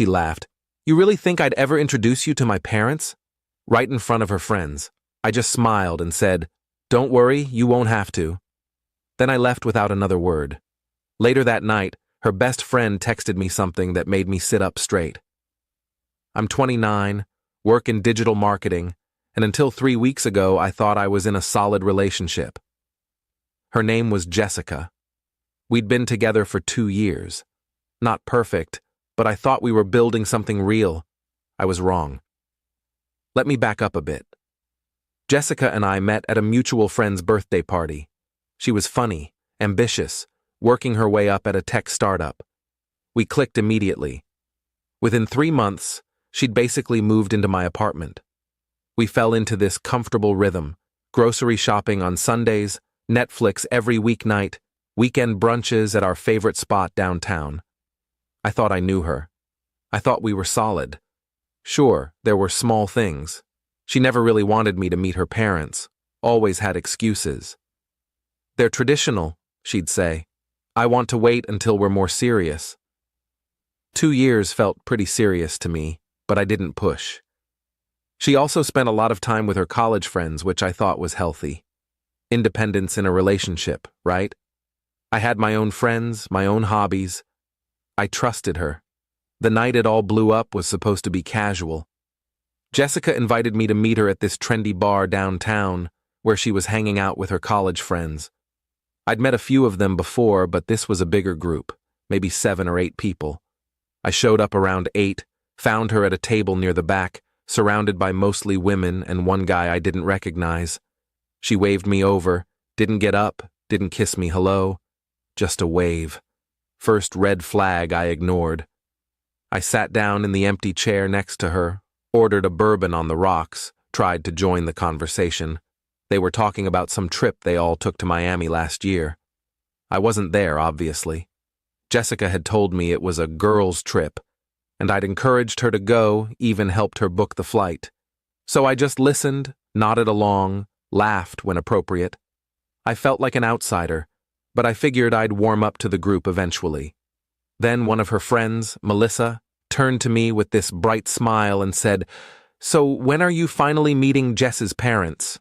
She laughed. You really think I'd ever introduce you to my parents? Right in front of her friends. I just smiled and said, Don't worry, you won't have to. Then I left without another word. Later that night, her best friend texted me something that made me sit up straight. I'm 29, work in digital marketing, and until 3 weeks ago I thought I was in a solid relationship. Her name was Jessica. We'd been together for 2 years. Not perfect, but I thought we were building something real. I was wrong. Let me back up a bit. Jessica and I met at a mutual friend's birthday party. She was funny, ambitious, working her way up at a tech startup. We clicked immediately. Within 3 months, she'd basically moved into my apartment. We fell into this comfortable rhythm, grocery shopping on Sundays, Netflix every weeknight, weekend brunches at our favorite spot downtown. I thought I knew her. I thought we were solid. Sure, there were small things. She never really wanted me to meet her parents, always had excuses. They're traditional, she'd say. I want to wait until we're more serious. 2 years felt pretty serious to me, but I didn't push. She also spent a lot of time with her college friends, which I thought was healthy. Independence in a relationship, right? I had my own friends, my own hobbies. I trusted her. The night it all blew up was supposed to be casual. Jessica invited me to meet her at this trendy bar downtown, where she was hanging out with her college friends. I'd met a few of them before, but this was a bigger group, maybe 7 or 8 people. I showed up around 8, found her at a table near the back, surrounded by mostly women and one guy I didn't recognize. She waved me over, didn't get up, didn't kiss me hello, just a wave. First red flag I ignored. I sat down in the empty chair next to her, ordered a bourbon on the rocks, tried to join the conversation. They were talking about some trip they all took to Miami last year. I wasn't there, obviously. Jessica had told me it was a girls' trip, and I'd encouraged her to go, even helped her book the flight. So I just listened, nodded along, laughed when appropriate. I felt like an outsider, but I figured I'd warm up to the group eventually. Then one of her friends, Melissa, turned to me with this bright smile and said, So when are you finally meeting Jess's parents?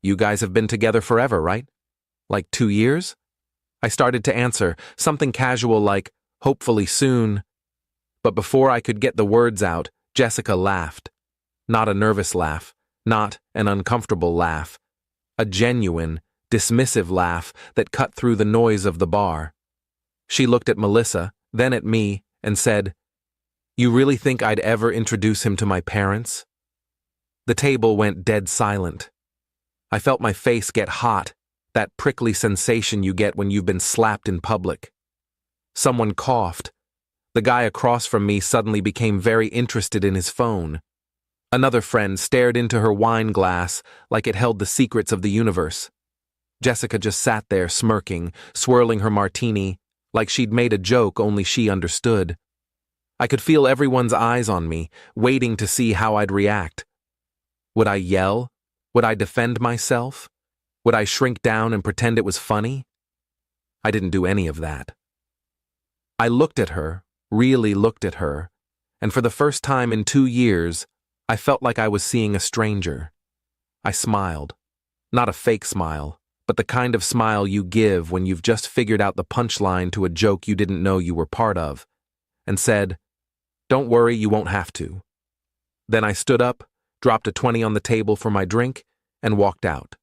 You guys have been together forever, right? Like 2 years? I started to answer, something casual like, hopefully soon. But before I could get the words out, Jessica laughed. Not a nervous laugh, not an uncomfortable laugh. A genuine, dismissive laugh that cut through the noise of the bar. She looked at Melissa, then at me, and said, You really think I'd ever introduce him to my parents? The table went dead silent. I felt my face get hot, that prickly sensation you get when you've been slapped in public. Someone coughed. The guy across from me suddenly became very interested in his phone. Another friend stared into her wine glass like it held the secrets of the universe. Jessica just sat there smirking, swirling her martini, like she'd made a joke only she understood. I could feel everyone's eyes on me, waiting to see how I'd react. Would I yell? Would I defend myself? Would I shrink down and pretend it was funny? I didn't do any of that. I looked at her, really looked at her, and for the first time in 2 years, I felt like I was seeing a stranger. I smiled. Not a fake smile, but the kind of smile you give when you've just figured out the punchline to a joke you didn't know you were part of, and said, Don't worry, you won't have to. Then I stood up, dropped a 20 on the table for my drink, and walked out.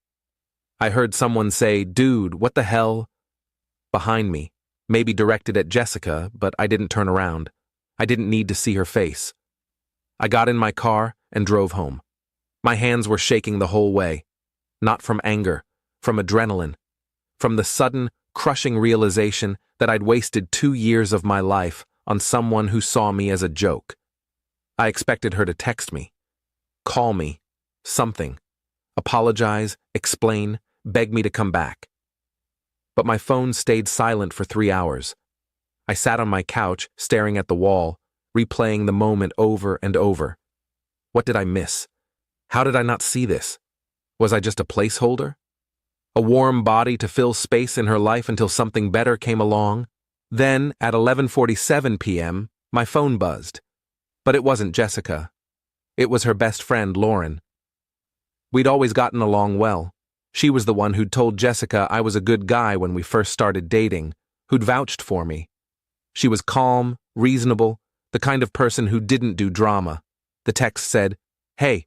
I heard someone say, Dude, what the hell? Behind me, maybe directed at Jessica, but I didn't turn around. I didn't need to see her face. I got in my car and drove home. My hands were shaking the whole way. Not from anger, from adrenaline, from the sudden, crushing realization that I'd wasted 2 years of my life on someone who saw me as a joke. I expected her to text me, call me, something, apologize, explain, beg me to come back. But my phone stayed silent for 3 hours. I sat on my couch, staring at the wall, replaying the moment over and over. What did I miss? How did I not see this? Was I just a placeholder? A warm body to fill space in her life until something better came along? Then, at 11:47 p.m., my phone buzzed. But it wasn't Jessica. It was her best friend, Lauren. We'd always gotten along well. She was the one who'd told Jessica I was a good guy when we first started dating, who'd vouched for me. She was calm, reasonable, the kind of person who didn't do drama. The text said, "Hey,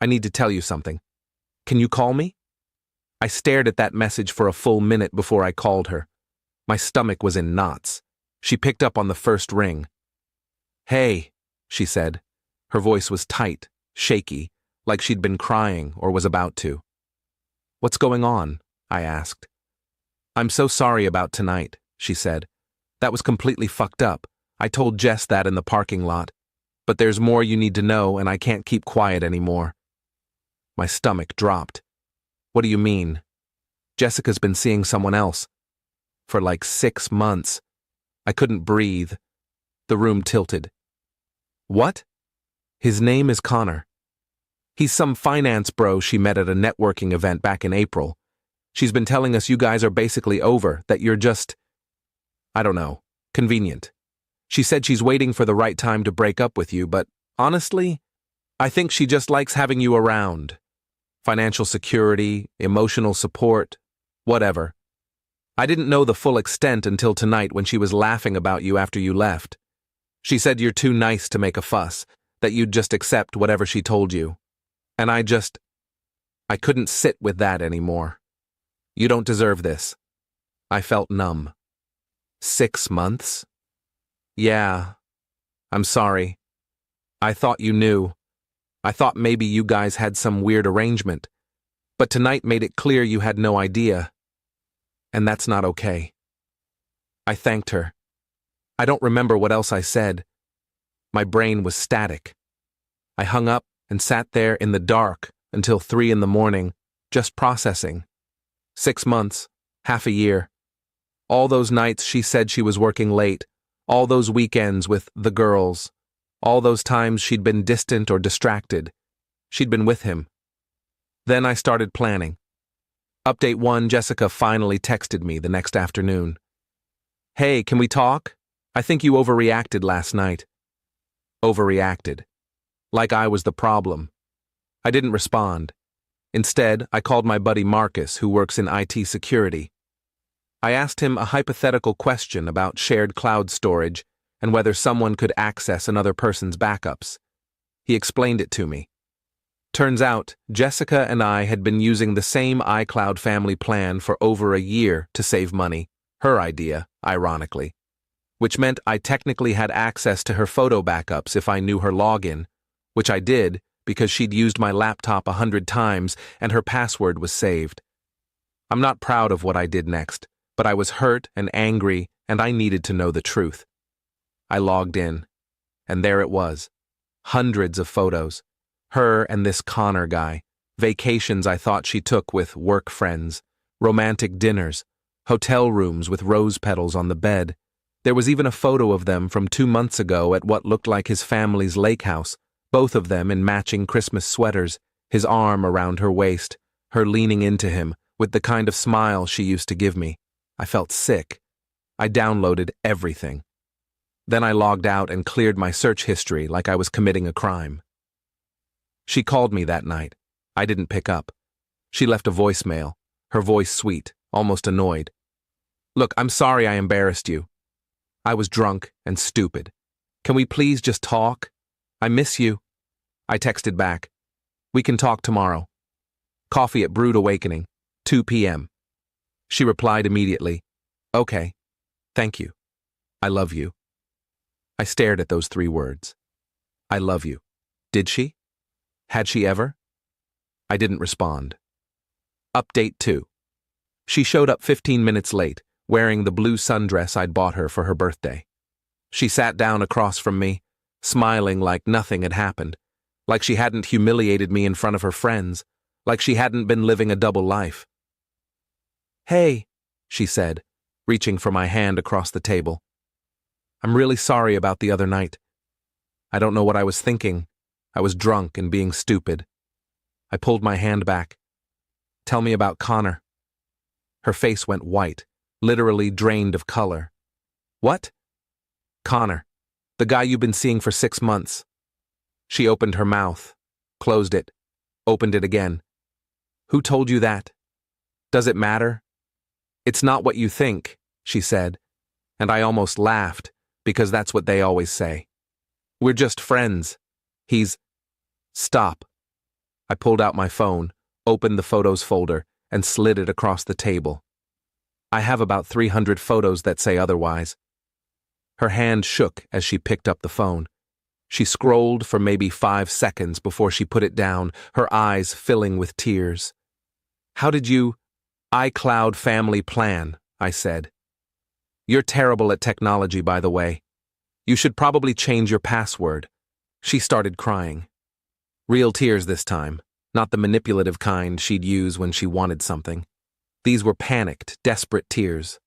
I need to tell you something. Can you call me?" I stared at that message for a full minute before I called her. My stomach was in knots. She picked up on the first ring. "Hey," she said. Her voice was tight, shaky, like she'd been crying or was about to. "What's going on?" I asked. "I'm so sorry about tonight," she said. "That was completely fucked up. I told Jess that in the parking lot. But there's more you need to know, and I can't keep quiet anymore." My stomach dropped. "What do you mean?" "Jessica's been seeing someone else. For like 6 months. I couldn't breathe. The room tilted. "What?" "His name is Connor. He's some finance bro she met at a networking event back in April. She's been telling us you guys are basically over, that you're just, I don't know, convenient. She said she's waiting for the right time to break up with you, but honestly, I think she just likes having you around. Financial security, emotional support, whatever. I didn't know the full extent until tonight when she was laughing about you after you left. She said you're too nice to make a fuss, that you'd just accept whatever she told you. And I couldn't sit with that anymore. You don't deserve this." I felt numb. 6 months? Yeah. I'm sorry. I thought you knew. I thought maybe you guys had some weird arrangement. But tonight made it clear you had no idea. And that's not okay. I thanked her. I don't remember what else I said. My brain was static. I hung up and sat there in the dark until 3 in the morning, just processing. 6 months, half a year. All those nights she said she was working late, all those weekends with the girls, all those times she'd been distant or distracted. She'd been with him. Then I started planning. Update 1, Jessica finally texted me the next afternoon. "Hey, can we talk? I think you overreacted last night." Overreacted. Like I was the problem. I didn't respond. Instead, I called my buddy Marcus, who works in IT security. I asked him a hypothetical question about shared cloud storage and whether someone could access another person's backups. He explained it to me. Turns out, Jessica and I had been using the same iCloud family plan for over a year to save money, her idea, ironically, which meant I technically had access to her photo backups if I knew her login, which I did because she'd used my laptop 100 times and her password was saved. I'm not proud of what I did next, but I was hurt and angry and I needed to know the truth. I logged in, and there it was. Hundreds of photos. Her and this Connor guy. Vacations I thought she took with work friends. Romantic dinners. Hotel rooms with rose petals on the bed. There was even a photo of them from 2 months ago at what looked like his family's lake house, both of them in matching Christmas sweaters, his arm around her waist, her leaning into him with the kind of smile she used to give me. I felt sick. I downloaded everything. Then I logged out and cleared my search history like I was committing a crime. She called me that night. I didn't pick up. She left a voicemail, her voice sweet, almost annoyed. "Look, I'm sorry I embarrassed you. I was drunk and stupid. Can we please just talk? I miss you." I texted back. "We can talk tomorrow. Coffee at Brood Awakening, 2 p.m. She replied immediately, "Okay. Thank you. I love you." I stared at those 3 words. I love you. Did she? Had she ever? I didn't respond. Update 2. She showed up 15 minutes late, wearing the blue sundress I'd bought her for her birthday. She sat down across from me, smiling like nothing had happened, like she hadn't humiliated me in front of her friends, like she hadn't been living a double life. "Hey," she said, reaching for my hand across the table. "I'm really sorry about the other night. I don't know what I was thinking. I was drunk and being stupid." I pulled my hand back. "Tell me about Connor." Her face went white, literally drained of color. "What?" "Connor. The guy you've been seeing for 6 months. She opened her mouth, closed it, opened it again. Who told you that? Does it matter? It's not what you think, she said, and I almost laughed because that's what they always say. We're just friends. Stop. I pulled out my phone, opened the photos folder, and slid it across the table. I have about 300 photos that say otherwise. Her hand shook as she picked up the phone. She scrolled for maybe 5 seconds before she put it down, her eyes filling with tears. How did you iCloud family plan? I said. You're terrible at technology, by the way. You should probably change your password. She started crying. Real tears this time, not the manipulative kind she'd use when she wanted something. These were panicked, desperate tears.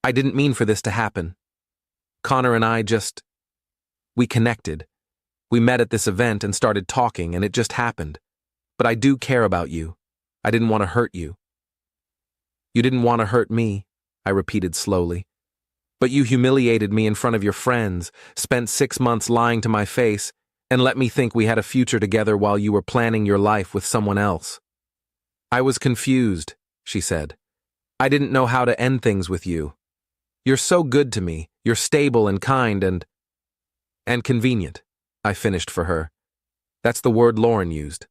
I didn't mean for this to happen. Connor and I we connected. We met at this event and started talking, and it just happened. But I do care about you. I didn't want to hurt you. You didn't want to hurt me, I repeated slowly. But you humiliated me in front of your friends, spent 6 months lying to my face, and let me think we had a future together while you were planning your life with someone else. I was confused, she said. I didn't know how to end things with you. You're so good to me. You're stable and kind and convenient, I finished for her. That's the word Lauren used.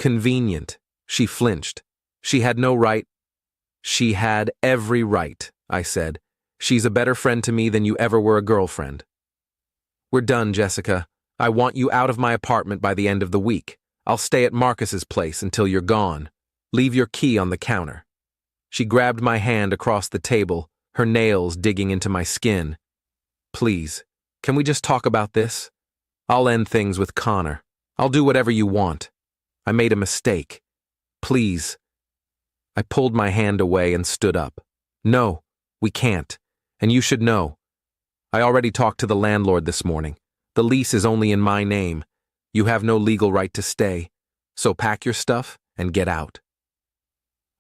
Convenient. She flinched. She had no right. She had every right, I said. She's a better friend to me than you ever were a girlfriend. We're done, Jessica. I want you out of my apartment by the end of the week. I'll stay at Marcus's place until you're gone. Leave your key on the counter. She grabbed my hand across the table, her nails digging into my skin. Please, can we just talk about this? I'll end things with Connor. I'll do whatever you want. I made a mistake. Please. I pulled my hand away and stood up. No, we can't. And you should know. I already talked to the landlord this morning. The lease is only in my name. You have no legal right to stay. So pack your stuff and get out.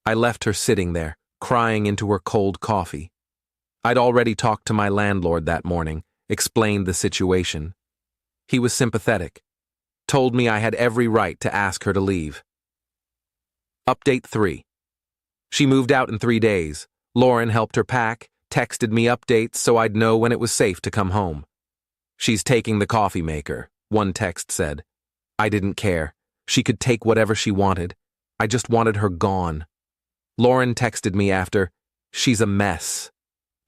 I left her sitting there, crying into her cold coffee. I'd already talked to my landlord that morning, explained the situation. He was sympathetic, told me I had every right to ask her to leave. Update 3. She moved out in 3 days. Lauren helped her pack, texted me updates so I'd know when it was safe to come home. She's taking the coffee maker, one text said. I didn't care. She could take whatever she wanted. I just wanted her gone. Lauren texted me after, she's a mess.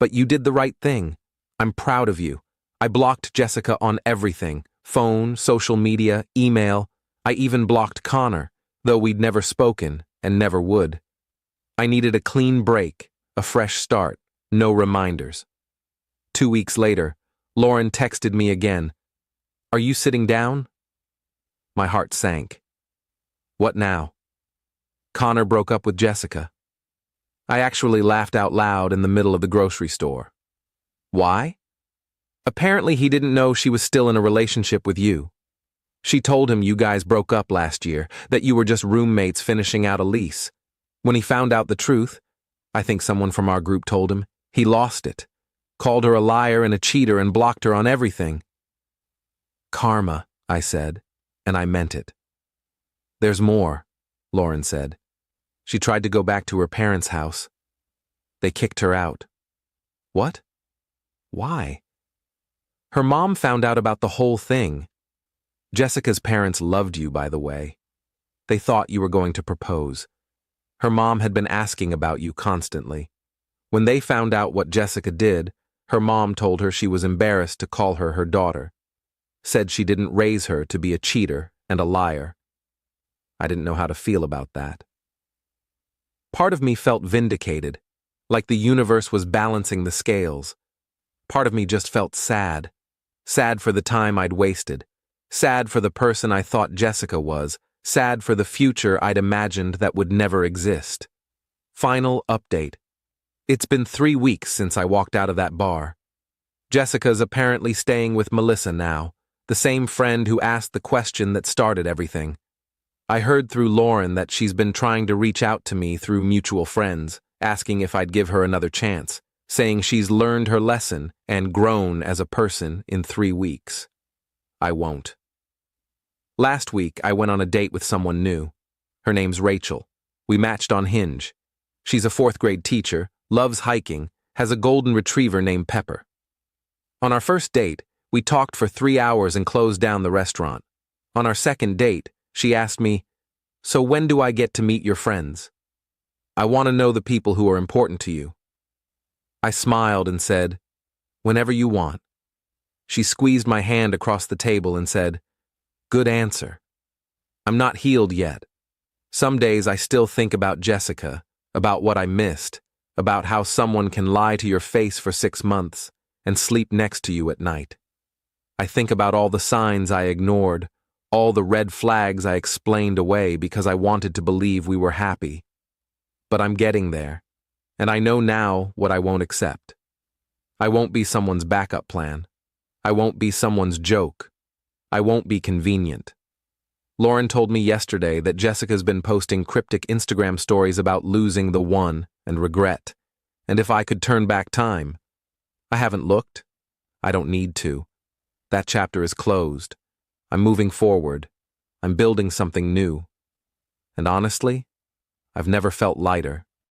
But you did the right thing. I'm proud of you. I blocked Jessica on everything, phone, social media, email. I even blocked Connor, though we'd never spoken and never would. I needed a clean break, a fresh start, no reminders. 2 weeks later, Lauren texted me again. Are you sitting down? My heart sank. What now? Connor broke up with Jessica. I actually laughed out loud in the middle of the grocery store. Why? Apparently he didn't know she was still in a relationship with you. She told him you guys broke up last year, that you were just roommates finishing out a lease. When he found out the truth, I think someone from our group told him, he lost it. Called her a liar and a cheater and blocked her on everything. Karma, I said, and I meant it. There's more, Lauren said. She tried to go back to her parents' house. They kicked her out. What? Why? Her mom found out about the whole thing. Jessica's parents loved you, by the way. They thought you were going to propose. Her mom had been asking about you constantly. When they found out what Jessica did, her mom told her she was embarrassed to call her her daughter. Said she didn't raise her to be a cheater and a liar. I didn't know how to feel about that. Part of me felt vindicated, like the universe was balancing the scales. Part of me just felt sad. Sad for the time I'd wasted. Sad for the person I thought Jessica was. Sad for the future I'd imagined that would never exist. Final update. It's been 3 weeks since I walked out of that bar. Jessica's apparently staying with Melissa now, the same friend who asked the question that started everything. I heard through Lauren that she's been trying to reach out to me through mutual friends, asking if I'd give her another chance, saying she's learned her lesson and grown as a person in 3 weeks. I won't. Last week, I went on a date with someone new. Her name's Rachel. We matched on Hinge. She's a 4th-grade teacher, loves hiking, has a golden retriever named Pepper. On our first date, we talked for 3 hours and closed down the restaurant. On our second date, she asked me, "So when do I get to meet your friends? I want to know the people who are important to you." I smiled and said, "Whenever you want." She squeezed my hand across the table and said, "Good answer." I'm not healed yet. Some days I still think about Jessica, about what I missed, about how someone can lie to your face for 6 months and sleep next to you at night. I think about all the signs I ignored, all the red flags I explained away because I wanted to believe we were happy. But I'm getting there, and I know now what I won't accept. I won't be someone's backup plan. I won't be someone's joke. I won't be convenient. Lauren told me yesterday that Jessica's been posting cryptic Instagram stories about losing the one and regret, and if I could turn back time. I haven't looked. I don't need to. That chapter is closed. I'm moving forward. I'm building something new. And honestly, I've never felt lighter.